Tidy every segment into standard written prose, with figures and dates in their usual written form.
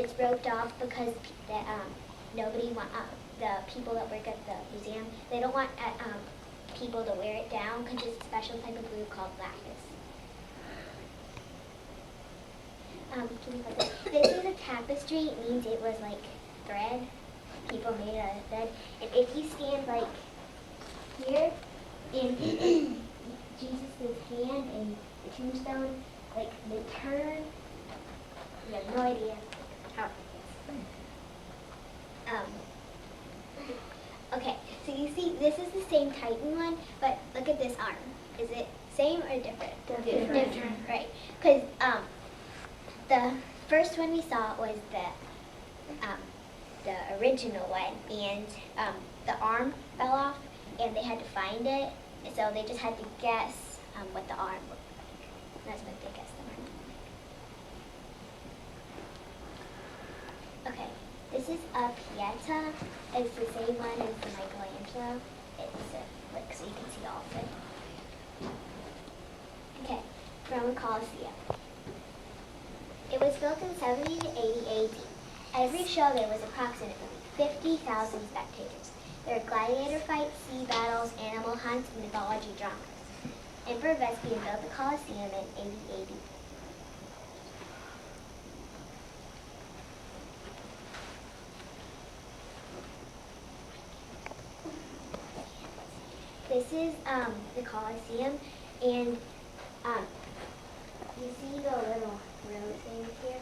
it's roped off because nobody want the people that work at the museum, they don't want people to wear it down because it's a special type of glue called lapis. This is a tapestry. It means it was like thread. People made it out of thread. And if you stand like here in Jesus' hand and the tombstone, like they turn. You have no idea how it is. Okay, so you see, this is the same Titan one, but look at this arm. Is it same or different? Different, right? Because the first one we saw was the original one, and the arm fell off, and they had to find it, so they just had to guess what the arm looked like. That's what they guessed the arm looked like. Okay, this is a Pieta. It's the same one as the Michelangelo. It's like so you can see all of it. Okay, Roman Colosseum. It was built in 70 to 80 AD. Every show there was approximately 50,000 spectators. There were gladiator fights, sea battles, animal hunts, and mythology dramas. Emperor Vespasian built the Colosseum in 80 AD. This is the Colosseum, and you see the little road things here?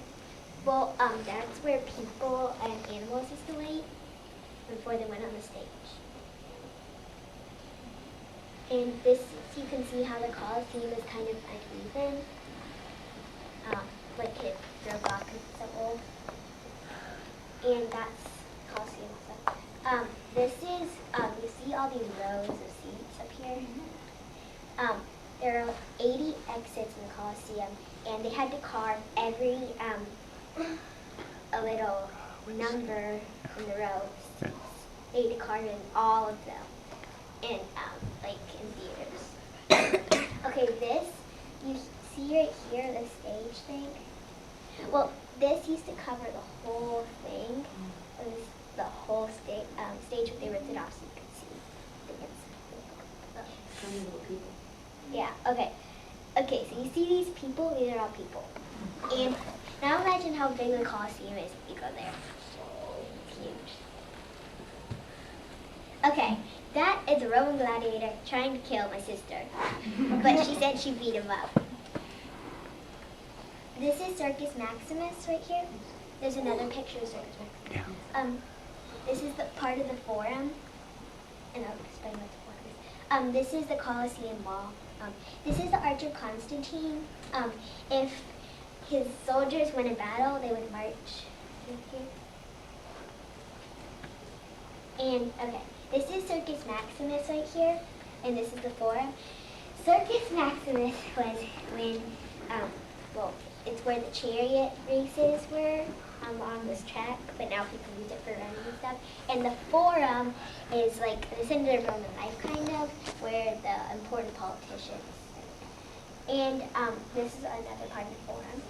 Well, that's where people and animals used to wait before they went on the stage. And this, you can see how the Colosseum is kind of uneven, like it broke off because it's so old. And that's Colosseum also. This is, you see all these rows of seats up here? There are 80 exits in the Colosseum, and they had to carve every, a little number in the rows. They had to carve in all of them, in, like in theaters. Okay, this, you see right here, the stage thing? Well, this used to cover the whole thing. It was the whole stage, but they ripped it off so you could see the inside. How many little people? Yeah, okay. Okay, so you see these people? These are all people. And now imagine how big the Colosseum is if you go there. It's huge. Okay, that is a Roman gladiator trying to kill my sister. But she said she beat him up. This is Circus Maximus right here. There's another picture of Circus Maximus. Yeah. This is the part of the Forum. And I'll explain what the Forum is. This is the Colosseum wall. This is the Arch of Constantine. If his soldiers win a battle, they would march here. And, okay, this is Circus Maximus right here, and this is the Forum. Circus Maximus was when, well, it's where the chariot races were on this track, but now people use it for running and stuff. And the Forum is like the center of Roman life, kind of, where the important politicians. And this is another part of the Forum.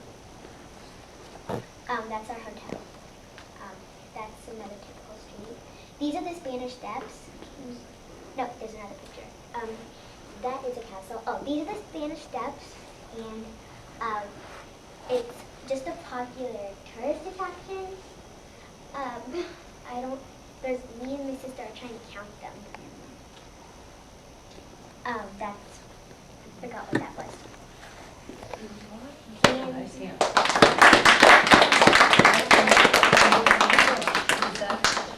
That's our hotel. That's another typical street. These are the Spanish Steps. No, there's another picture. That is a castle. Oh, these are the Spanish Steps, and it's just a popular tourist attraction. Me and my sister are trying to count them. I forgot what that was. And Nice hand.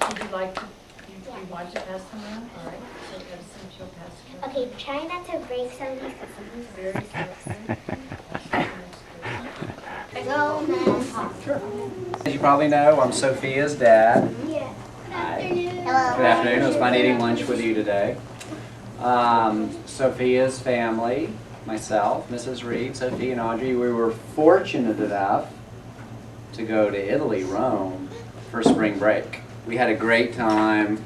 Would you like to, you want to pass them around? All right, so Edison, she'll pass it around. okay, try not to break some of these because some of these are very sensitive. As you probably know, I'm Sophia's dad. Yeah. Hi. Hello. Good afternoon. It was fun eating lunch with you today. Sophia's family, myself, Mrs. Reed, Sophia, and Audrey, we were fortunate enough to go to Italy, Rome, for spring break. We had a great time,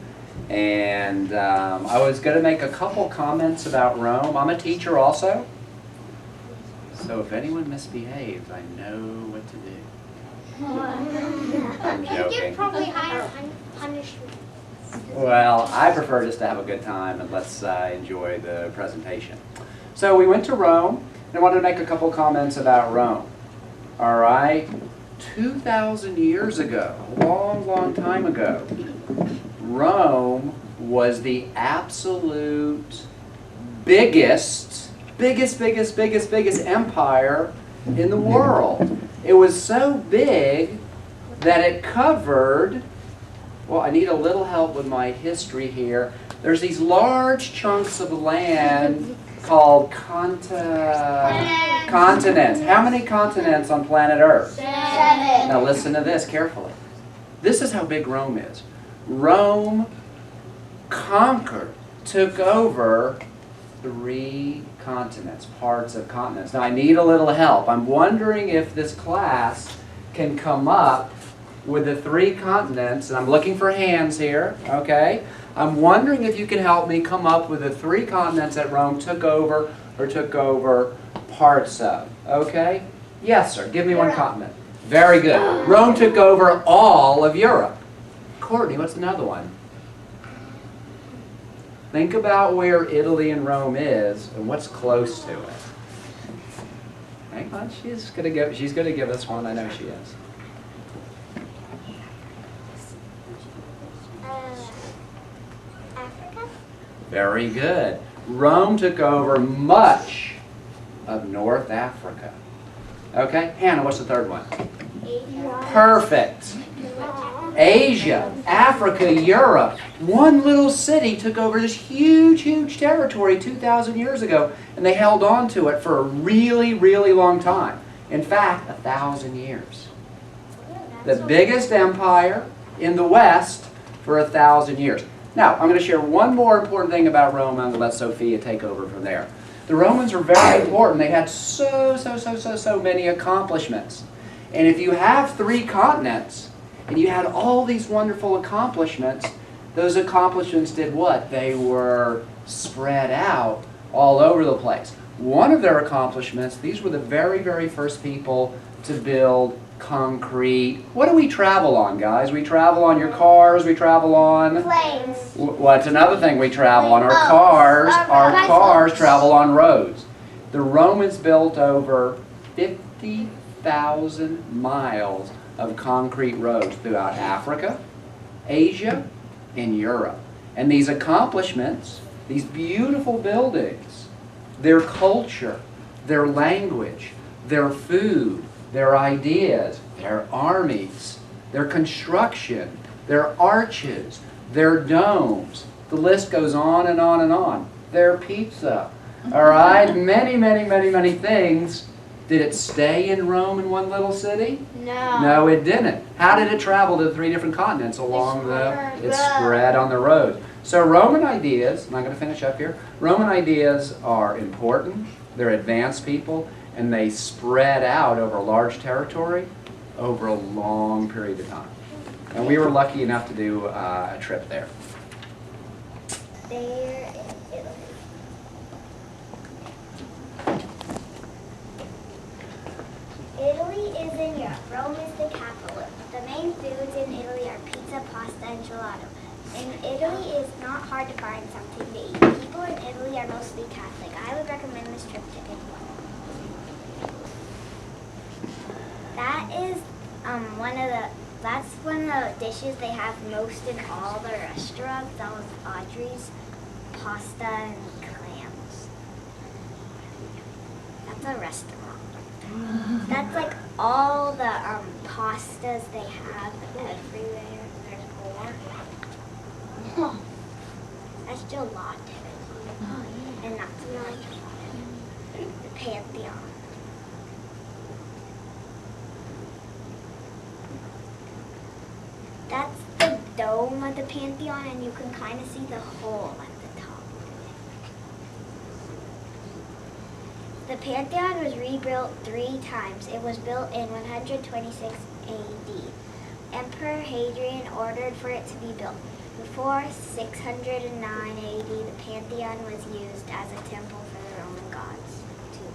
and I was going to make a couple comments about Rome. I'm a teacher also, so if anyone misbehaves, I know what to do. joking. Probably higher punishment. Well, I prefer just to have a good time and let's enjoy the presentation. So we went to Rome, and I wanted to make a couple comments about Rome. All right, 2,000 years ago, a long, long time ago, Rome was the absolute biggest empire in the world. It was so big that it covered, well, I need a little help with my history here. There's these large chunks of land called continents. How many continents on planet Earth? 7. Now listen to this carefully. This is how big Rome is. Rome conquered, took over 3 continents, parts of continents. Now I need a little help. I'm wondering if this class can come up with the 3 continents, and I'm looking for hands here, okay? I'm wondering if you can help me come up with the 3 continents that Rome took over parts of, okay? Yes, sir. Give me one continent. Very good. Rome took over all of Europe. Courtney, what's another one? Think about where Italy and Rome is and what's close to it. Hang on, she's gonna give us one. I know she is. Africa? Very good. Rome took over much of North Africa. Okay, Hannah, what's the third one? Asia. Perfect. Asia, Africa, Europe. One little city took over this huge, huge territory 2,000 years ago, and they held on to it for a really, really long time. In fact, 1,000 years. The biggest empire in the West for 1,000 years. Now, I'm going to share one more important thing about Rome, and I'm going to let Sophia take over from there. The Romans were very important. They had so many accomplishments. And if you have 3 continents, and you had all these wonderful accomplishments, those accomplishments did what? They were spread out all over the place. One of their accomplishments, these were the very, very first people to build concrete. What do we travel on, guys? We travel on your cars, we travel on... Planes. What's another thing we travel on? Our cars. Our cars travel on roads. The Romans built over 50,000 miles of concrete roads throughout Africa, Asia, and Europe. And these accomplishments, these beautiful buildings, their culture, their language, their food, their ideas, their armies, their construction, their arches, their domes, the list goes on and on and on. Their pizza, all right? Many things. Did it stay in Rome in one little city? No. No, it didn't. How did it travel to the 3 different continents along it spread on the road. So Roman ideas, and I'm going to finish up here, Roman ideas are important, they're advanced people, and they spread out over a large territory over a long period of time. And we were lucky enough to do a trip there. There in Italy. Italy is in Europe. Rome is the capital. The main foods in Italy are pizza, pasta, and gelato. In Italy, it's not hard to find something to eat. People in Italy are mostly Catholic. I would recommend this trip to anyone. That is that's one of the dishes they have most in all the restaurants. That was Audrey's pasta and clams. That's a restaurant. That's like all the pastas they have everywhere. There's more. That's gelato. And that's not gelato. The Pantheon. That's the dome of the Pantheon, and you can kind of see the hole at the top. The Pantheon was rebuilt 3 times. It was built in 126 AD. Emperor Hadrian ordered for it to be built. Before 609 AD, the Pantheon was used as a temple for the Roman gods, too.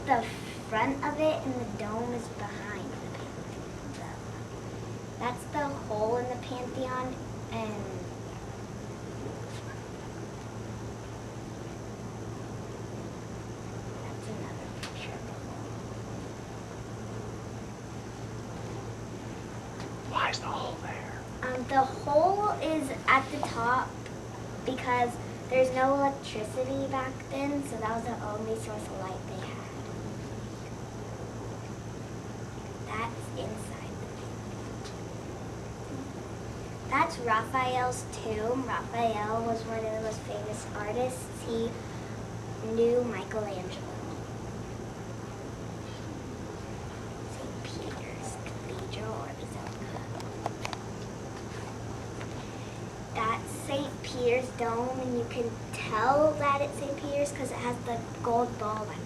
the front of it, and the dome is behind the That's the hole in the Pantheon, and that's another picture of the hole. Why is the hole there? The hole is at the top because there's no electricity back then, so that was the only source of light they had. That's inside. That's Raphael's tomb. Raphael was one of the most famous artists. He knew Michelangelo. St. Peter's Cathedral or Basilica. That's St. Peter's dome, and you can tell that it's St. Peter's because it has the gold bulb at the top.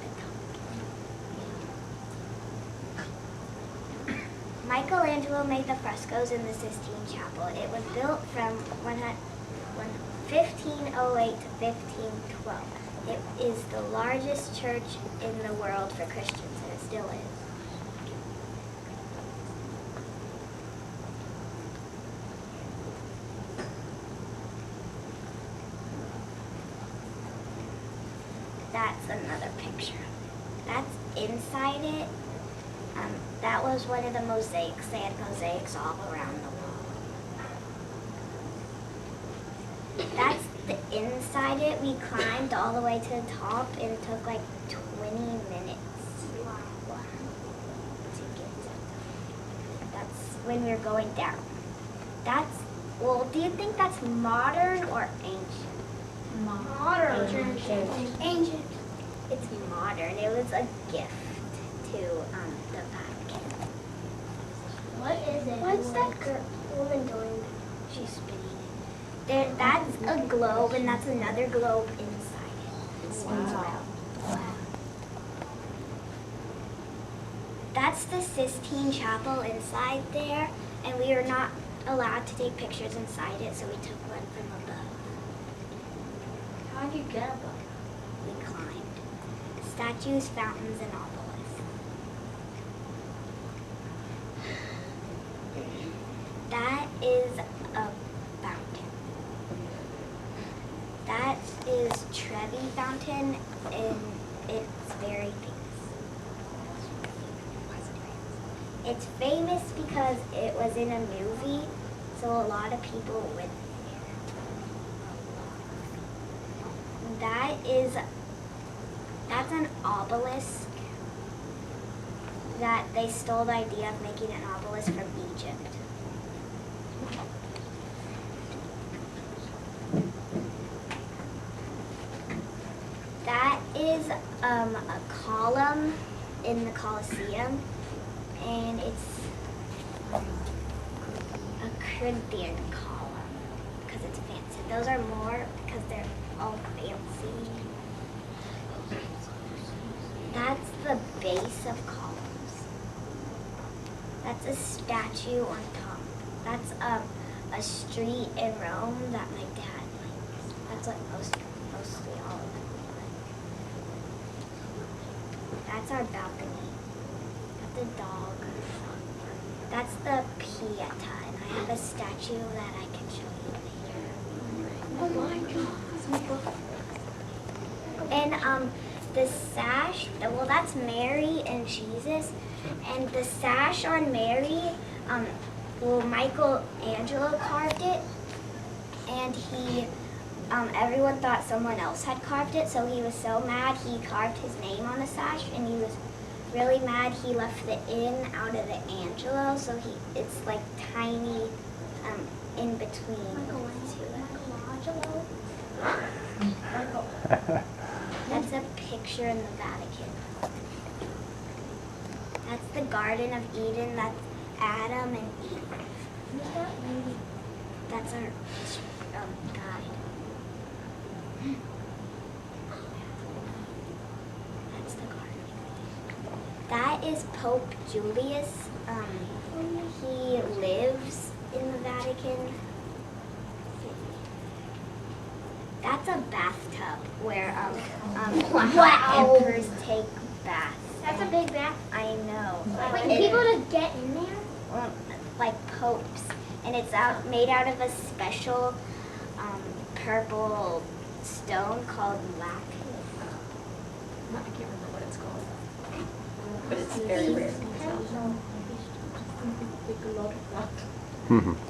Michelangelo made the frescoes in the Sistine Chapel. It was built from 1508 to 1512. It is the largest church in the world for Christians, and it still is. That's another picture. That's inside it. That was one of the mosaics. They had mosaics all around the wall. That's the inside it. We climbed all the way to the top, and it took like 20 minutes to get to the top. That's when we were going down. Do you think that's modern or ancient? Modern. Ancient. It's modern. It was a gift to the Vatican. What is it? What's that woman doing? She's spinning it. That's a globe, and that's another globe inside it. It spins around. Wow. That's the Sistine Chapel inside there, and we were not allowed to take pictures inside it, so we took one from above. How'd you get up? We climbed. Statues, fountains, and obelisks. That is a fountain. That is Trevi Fountain, and it's very famous. It's famous because it was in a movie, so a lot of people went there. That's an obelisk that they stole the idea of making an obelisk from Egypt. That is a column in the Colosseum, and it's a Corinthian column because it's fancy. Those are more because they're all fancy. That's the base of columns. That's a statue on top. That's a street in Rome that my dad likes. That's what mostly all of them like. That's our balcony. That's a dog. That's the Pieta, and I have a statue that I can show you later. Oh my God. And the sash, well, that's Mary and Jesus, and the sash on Mary, Michelangelo carved it, and everyone thought someone else had carved it, so he was so mad he carved his name on the sash, and he was really mad he left the "in" out of the Angelo, so it's like tiny in between the two. That's a picture in the Vatican. That's the Garden of Eden. That's Adam and Eve. Who's that lady? That's our guide. That's the Garden of Eden. That is Pope Julius. He lives in the Vatican. That's a bathtub where emperors take baths. That's a big bath. I know. Wait, It- people just get in there? like popes, and it's made out of a special purple stone called lac. I can't remember what it's called. But it's very rare.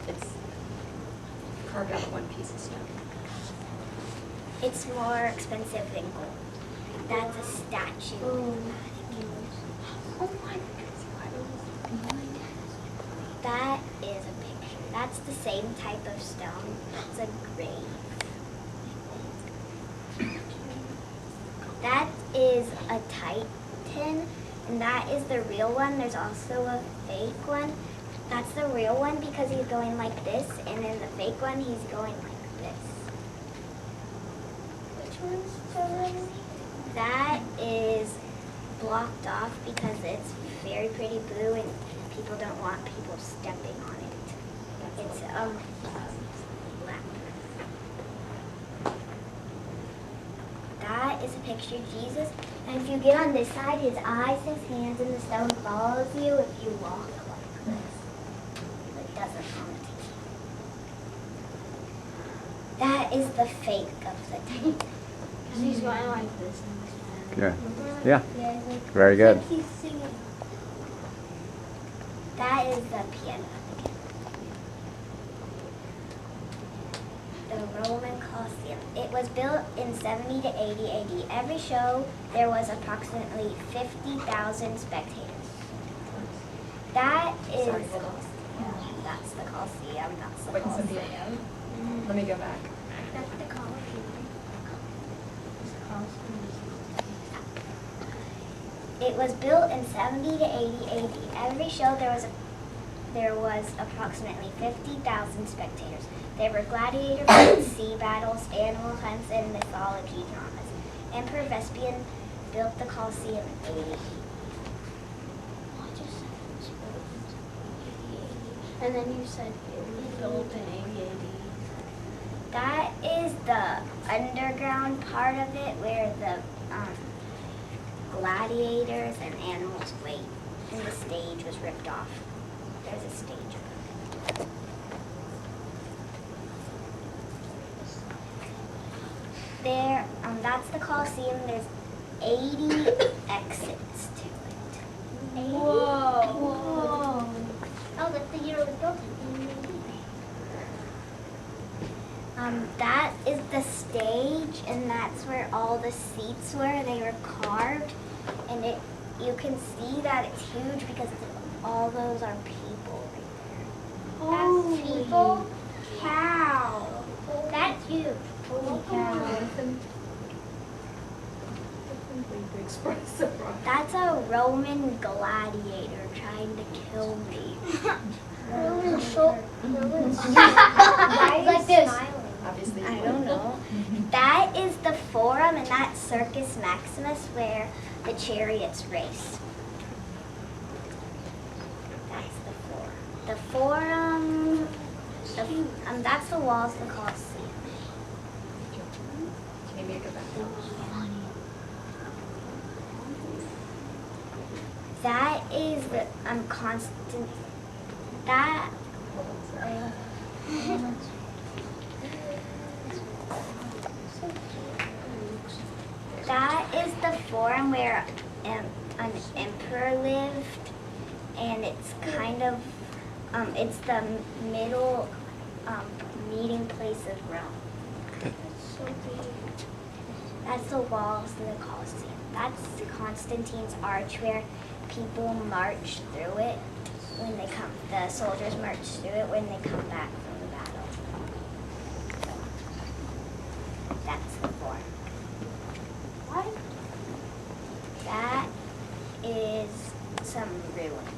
It's carved out of one piece of stone. It's more expensive than gold. That's a statue. Oh my That is a picture. That's the same type of stone. It's a grave. That is a titan, and that is the real one. There's also a fake one. That's the real one because he's going like this, and then the fake one, he's going like this. Which one's the real? That is blocked off because it's very pretty blue, and people don't want people stepping on it. It's black. That is a picture of Jesus, and if you get on this side, his eyes, his hands, and the stone follows you if you walk like this. It doesn't harm you. That is the fake of the tank. He's going like this. Yeah. Yeah. Very good. He's singing. That is the piano. The Roman Colosseum. It was built in 70 to 80 AD. Every show, there was approximately 50,000 spectators. That is... Sorry, hold on. That's the Colosseum. That's the Wait, Colosseum. Sophia. Let me go back. That's the Colosseum. It was built in 70 to 80 AD. Every show there was approximately 50,000 spectators. There were gladiator fights, sea battles, animal hunts, and mythology dramas. Emperor Vespasian built the Colosseum in 80 AD. And then you said it was built in 80 AD. That is the underground part of it where the gladiators and animals wait, and the stage was ripped off. There's a stage. There, that's the Colosseum. There's 80 exits to it. 80? Whoa. Oh, that's the year it was built in. That is the stage, and that's where all the seats were. They were carved, and you can see that it's huge because all those are people right there. Holy That's people? cow. That's huge. Holy cow. That's a Roman gladiator trying to kill me. Roman short. Why Like this. Obviously. I don't know. That is the Forum, and that's Circus Maximus, where the chariots race. That's the Forum. The Forum, that's the walls of the Colosseum. Maybe I go back. That is the constant. That. That is the forum where an emperor lived, and it's kind of, it's the middle meeting place of Rome. So big. That's the walls of the Colosseum. That's Constantine's arch where people march through it when they come. The soldiers march through it when they come back from the battle. That's the forum. What? That is some ruins.